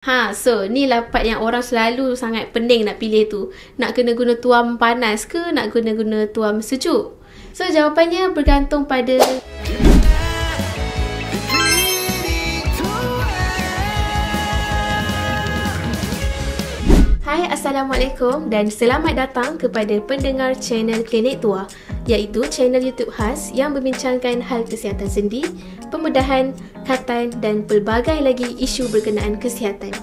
So ni lapat yang orang selalu sangat pening nak pilih tu. Nak kena guna tuam panas ke nak guna tuam sejuk? So jawapannya bergantung pada Hai, Assalamualaikum dan selamat datang kepada pendengar channel Klinik Tua, iaitu channel YouTube khas yang membincangkan hal kesihatan sendi, pembedahan, khatan dan pelbagai lagi isu berkenaan kesihatan.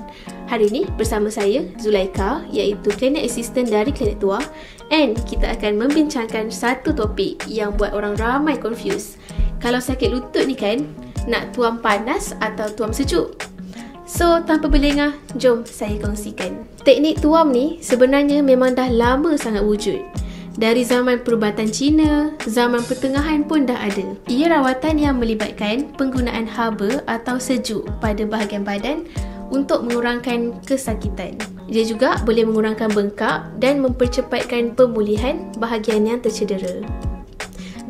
Hari ini bersama saya, Zulaika, iaitu Klinik Assistant dari Klinik Tua, and kita akan membincangkan satu topik yang buat orang ramai confused. Kalau sakit lutut ni kan, nak tuam panas atau tuam sejuk? So, tanpa berlengah, jom saya kongsikan. Teknik tuam ni sebenarnya memang dah lama sangat wujud. Dari zaman perubatan Cina, zaman pertengahan pun dah ada. Ia rawatan yang melibatkan penggunaan haba atau sejuk pada bahagian badan untuk mengurangkan kesakitan. Dia juga boleh mengurangkan bengkak dan mempercepatkan pemulihan bahagian yang tercedera.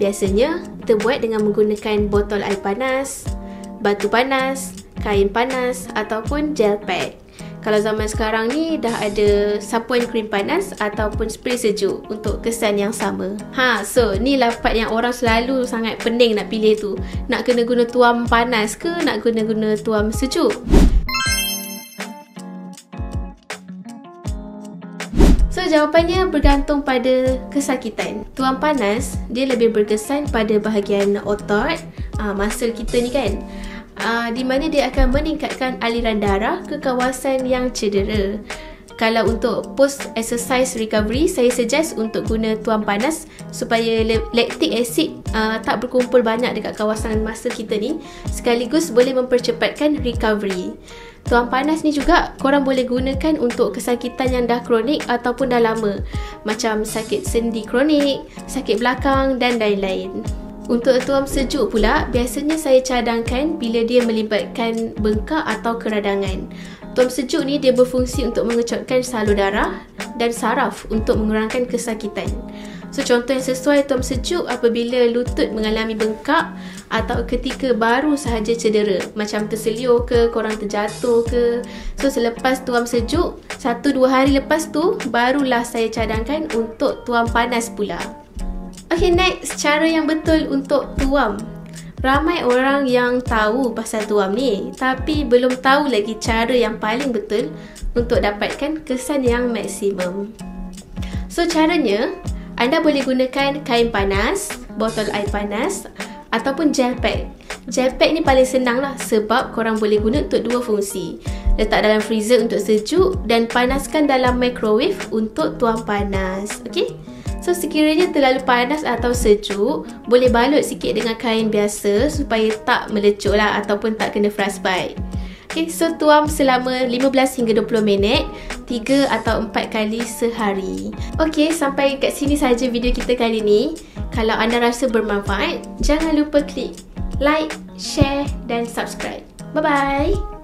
Biasanya, kita buat dengan menggunakan botol air panas, batu panas, kain panas ataupun gel pad. Kalau zaman sekarang ni dah ada sapuan krim panas ataupun spray sejuk untuk kesan yang sama. So ni lapat yang orang selalu sangat pening nak pilih tu. Nak kena guna tuam panas ke nak guna tuam sejuk? So jawapannya bergantung pada kesakitan. Tuam panas dia lebih berkesan pada bahagian otot, muscle kita ni kan. Di mana dia akan meningkatkan aliran darah ke kawasan yang cedera. Kalau untuk post exercise recovery, saya suggest untuk guna tuam panas supaya lactic acid tak berkumpul banyak dekat kawasan muscle kita ni, sekaligus boleh mempercepatkan recovery. Tuam panas ni juga korang boleh gunakan untuk kesakitan yang dah kronik ataupun dah lama, macam sakit sendi kronik, sakit belakang dan lain-lain. Untuk tuam sejuk pula, biasanya saya cadangkan bila dia melibatkan bengkak atau keradangan. Tuam sejuk ni dia berfungsi untuk mengecotkan salur darah dan saraf untuk mengurangkan kesakitan. So contoh yang sesuai tuam sejuk apabila lutut mengalami bengkak atau ketika baru sahaja cedera, macam terseliur ke, korang terjatuh ke. So selepas tuam sejuk, 1-2 hari lepas tu barulah saya cadangkan untuk tuam panas pula. Okay, next, cara yang betul untuk tuam. Ramai orang yang tahu pasal tuam ni, tapi belum tahu lagi cara yang paling betul untuk dapatkan kesan yang maksimum. So caranya, anda boleh gunakan kain panas, botol air panas ataupun gel pad. Gel pad ni paling senang lah sebab korang boleh guna untuk dua fungsi. Letak dalam freezer untuk sejuk dan panaskan dalam microwave untuk tuam panas. Okay? So sekiranya terlalu panas atau sejuk, boleh balut sikit dengan kain biasa supaya tak melecuk lah ataupun tak kena frostbite. Okay, so tuam selama 15 hingga 20 minit, 3 atau 4 kali sehari. Okay, sampai kat sini saja video kita kali ni. Kalau anda rasa bermanfaat, jangan lupa klik like, share dan subscribe. Bye-bye!